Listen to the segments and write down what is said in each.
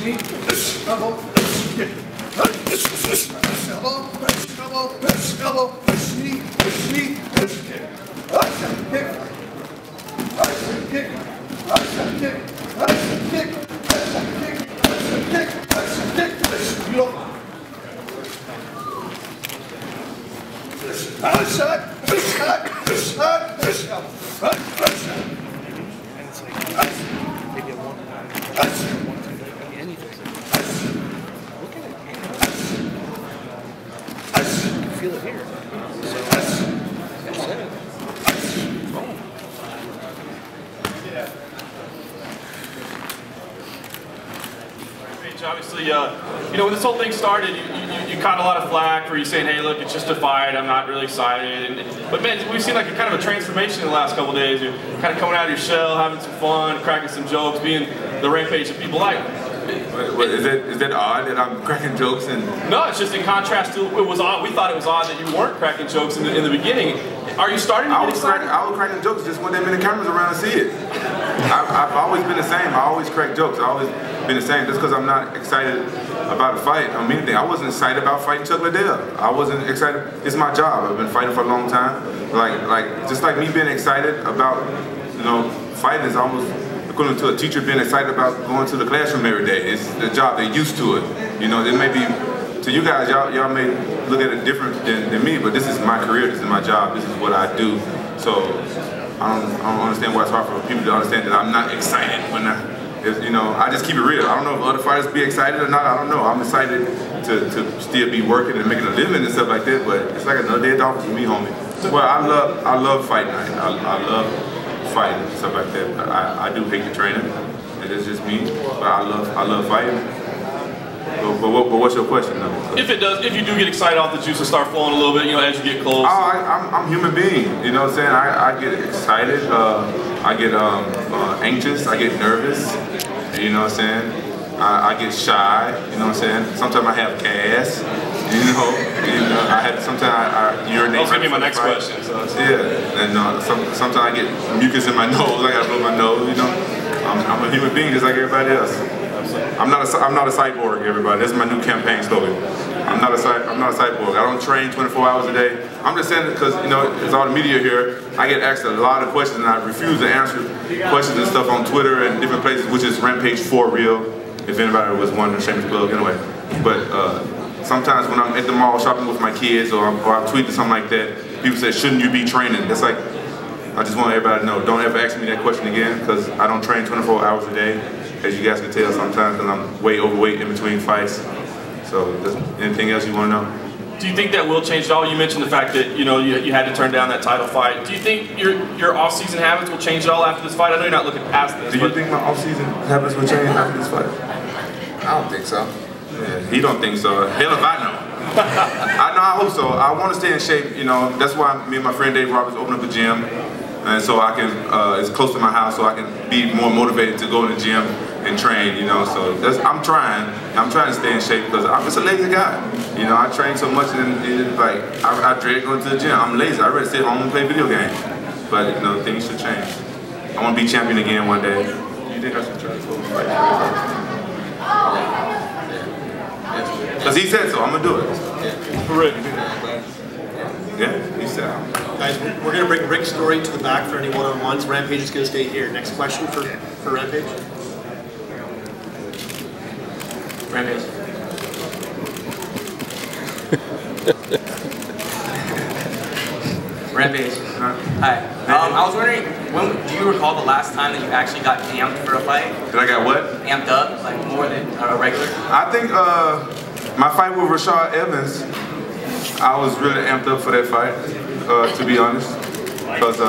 Feel it here. Obviously, you know, when this whole thing started, you caught a lot of flack for you saying, hey, look, it's just a fight, I'm not really excited. But man, we've seen like a kind of a transformation in the last couple of days. You're kind of coming out of your shell, having some fun, cracking some jokes, being the Rampage that people like. Wait, is that odd that I'm cracking jokes? And no, it's just in contrast to, it was odd. We thought it was odd that you weren't cracking jokes in the beginning. Are you starting to get excited? I was cracking jokes just when there many cameras around to see it. I've always been the same. I always crack jokes. I've always been the same. Just because I'm not excited about a fight, I don't mean anything. I wasn't excited about fighting Chuck Liddell. I wasn't excited. It's my job. I've been fighting for a long time. Just like me being excited about, you know, fighting is almost equivalent to a teacher being excited about going to the classroom every day. It's the job. They're used to it. You know, it may be, to you guys, y'all may look at it different than me, but this is my career, this is my job, this is what I do. So I don't understand why it's hard for people to understand that I'm not excited when you know, I just keep it real. I don't know if other fighters be excited or not, I don't know. I'm excited to still be working and making a living and stuff like that, but it's like another day at the office for me, homie. Well, I love fight night. I love fighting and stuff like that. But I do hate the training. It's just me. But I love fighting. But what's your question though? If you do get excited off the juice and start flowing a little bit, you know, as you get close. Oh, I'm a human being. You know what I'm saying? I get excited. I get anxious. I get nervous. You know what I'm saying? I get shy. You know what I'm saying? Sometimes I have gas. You know, sometimes I urinate. That was gonna be my next question. So yeah, and sometimes I get mucus in my nose. I gotta blow my nose. You know, I'm a human being just like everybody else. I'm not a cyborg, everybody. That's my new campaign slogan. I'm not a cyborg. I don't train 24 hours a day. I'm just saying it because, you know, there's all the media here. I get asked a lot of questions and I refuse to answer questions and stuff on Twitter and different places, which is Rampage 4 Real, if anybody was wondering, shameless plug anyway. But sometimes when I'm at the mall shopping with my kids or I tweet or something like that, people say, shouldn't you be training? That's like, I just want everybody to know, don't ever ask me that question again because I don't train 24 hours a day. As you guys can tell sometimes because I'm way overweight in between fights. So anything else you want to know? Do you think that will change at all? You mentioned the fact that, you know, you had to turn down that title fight. Do you think your off-season habits will change at all after this fight? I know you're not looking past this. Do you think my off-season habits will change after this fight? I don't think so. Yeah, he don't think so. Hell if I know. I hope so. I want to stay in shape, you know. That's why me and my friend Dave Roberts opened up a gym. And so I can, it's close to my house, so I can be more motivated to go in the gym and train, you know. So I'm trying to stay in shape because I'm just a lazy guy. You know, I train so much and it's like, I dread going to the gym. I'm lazy. I'd rather sit home and play video games. But, you know, things should change. I want to be champion again one day. You think I should try to fight? Because he said so, I'm going to do it. For Rick. Yeah, he said. Guys, we're going to bring Rick's story to the back for any one-on-ones. Rampage is going to stay here. Next question for Rampage. Rampage. Rampage. Hi. I was wondering, do you recall the last time that you actually got amped for a fight? Did I got what? Amped up, like more than a regular? I think my fight with Rashad Evans, I was really amped up for that fight, to be honest, because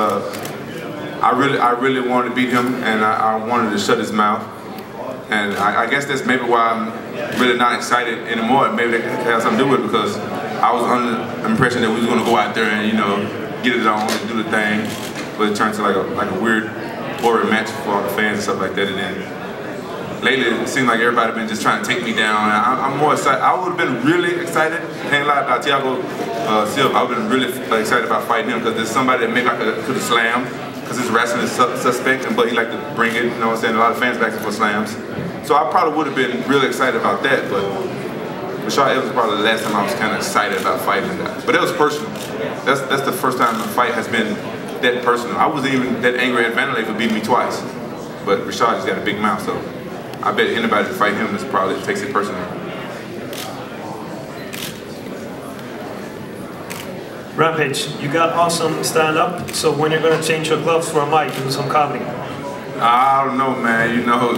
I really wanted to beat him, and I wanted to shut his mouth, and I guess that's maybe why I'm really not excited anymore. Maybe that has something to do with it because I was under the impression that we was going to go out there and, you know, get it on and do the thing, but it turned to like a weird, boring match for all the fans and stuff like that. And then lately, it seemed like everybody been just trying to take me down. I'm more excited. I would have been really excited. Can't lie about Thiago Silva. I would have been really excited about fighting him because there's somebody that maybe I could have slammed because his wrestling is suspect, but he like to bring it. You know what I'm saying? A lot of fans back for slams. So I probably would have been really excited about that, but Rashad Evans was probably the last time I was kind of excited about fighting a guy. But it was personal. That's the first time a fight has been that personal. I wasn't even that angry at Vanderlei for beating me twice. But Rashad just got a big mouth, so I bet anybody to fight him is probably takes it personal. Rampage, you got awesome stand-up, so when you're going to change your gloves for a mic, do some comedy? I don't know, man. You know,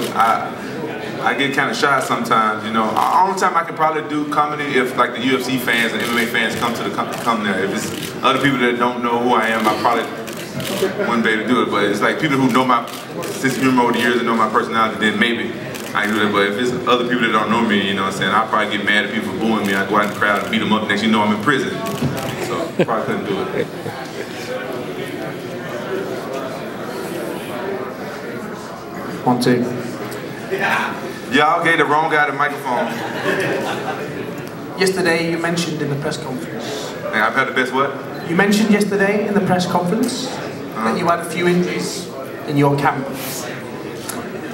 I get kind of shy sometimes. You know, the only time I can probably do comedy if like the UFC fans and MMA fans come there. If it's other people that don't know who I am, I probably wouldn't be able to do it. But it's like people who know my sense of humor over the years and know my personality, then maybe I can do that. But if it's other people that don't know me, you know what I'm saying, I'll probably get mad at people for booing me. I go out in the crowd and beat them up. Next you know I'm in prison. So probably couldn't do it. 1, 2. Y'all gave the wrong guy the microphone. Yesterday you mentioned in the press conference. Hey, I've had the best what? You mentioned yesterday in the press conference that you had a few injuries in your camp.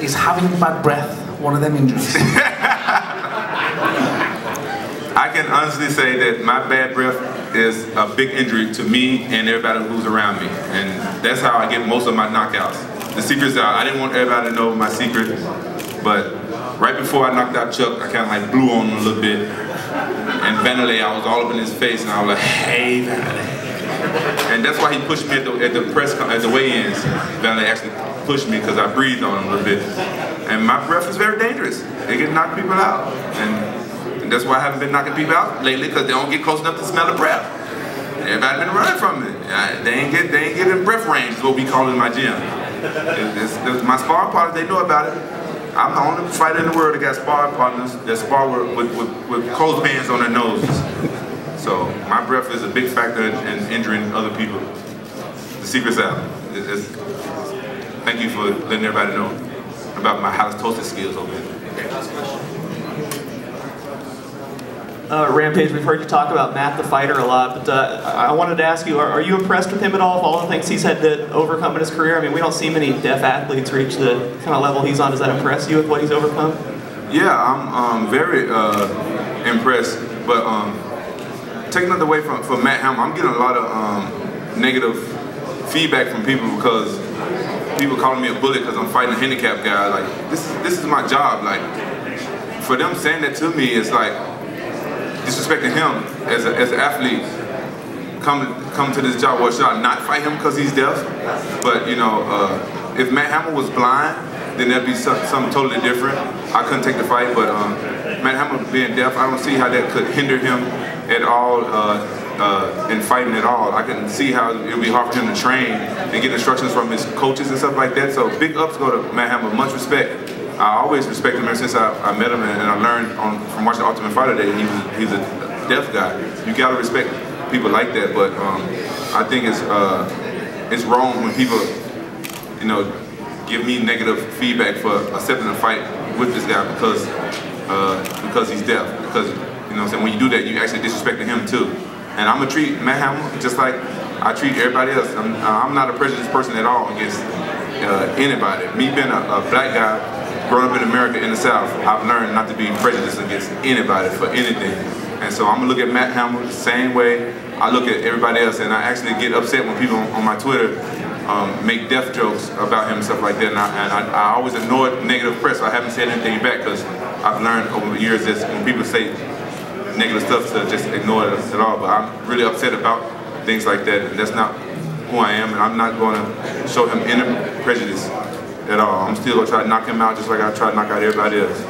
Is having bad breath one of them injuries? I can honestly say that my bad breath is a big injury to me and everybody who's around me. And that's how I get most of my knockouts. The secret's out. I didn't want everybody to know my secret, but right before I knocked out Chuck, I kind of like blew on him a little bit. And Vanderlei, I was all up in his face and I was like, hey, Vanderlei. And that's why he pushed me at the weigh-ins. Vanderlei actually pushed me because I breathed on him a little bit. And my breath is very dangerous. It can knock people out. And that's why I haven't been knocking people out lately, because they don't get close enough to smell the breath. Everybody been running from it. They ain't getting breath range, is what we call it in my gym. My sparring partners, they know about it. I'm the only fighter in the world that got sparring partners that spar with clothespins on their noses. So my breath is a big factor in injuring other people. The secret's out. Thank you for letting everybody know about my halitosis skills over here. Rampage, we've heard you talk about Matt the fighter a lot, but I wanted to ask you, are you impressed with him at all, with all the things he's had to overcome in his career? I mean, we don't see many deaf athletes reach the kind of level he's on. Does that impress you with what he's overcome? Yeah, I'm very impressed, but taking it away from Matt Hamill, I'm getting a lot of negative feedback from people because people calling me a bully because I'm fighting a handicapped guy. Like, this is my job. Like, for them saying that to me, it's like disrespecting him as an athlete. Come to this job, well, should I not fight him because he's deaf? But you know, if Matt Hamill was blind, then that'd be something totally different. I couldn't take the fight, but Matt Hamill being deaf, I don't see how that could hinder him at all in fighting at all. I can see how it would be hard for him to train and get instructions from his coaches and stuff like that. So big ups go to Matt Hamill, much respect. I always respect him ever since I met him, and I learned from watching Ultimate Fighter that he's a deaf guy. You gotta respect people like that, but I think it's wrong when people, you know, give me negative feedback for accepting a fight with this guy because he's deaf. Because, you know what I'm saying, when you do that, you actually disrespecting him too. And I'm gonna treat Matt Hamill just like I treat everybody else. I'm not a prejudiced person at all against anybody. Me being a black guy, growing up in America in the South, I've learned not to be prejudiced against anybody for anything. And so I'm gonna look at Matt Hamill the same way I look at everybody else, and I actually get upset when people on my Twitter make death jokes about him and stuff like that, and I always ignore negative press. So I haven't said anything back because I've learned over the years that when people say negative stuff to just ignore it at all. But I'm really upset about things like that, and that's not who I am, and I'm not going to show him any prejudice at all. I'm still going to try to knock him out just like I try to knock out everybody else.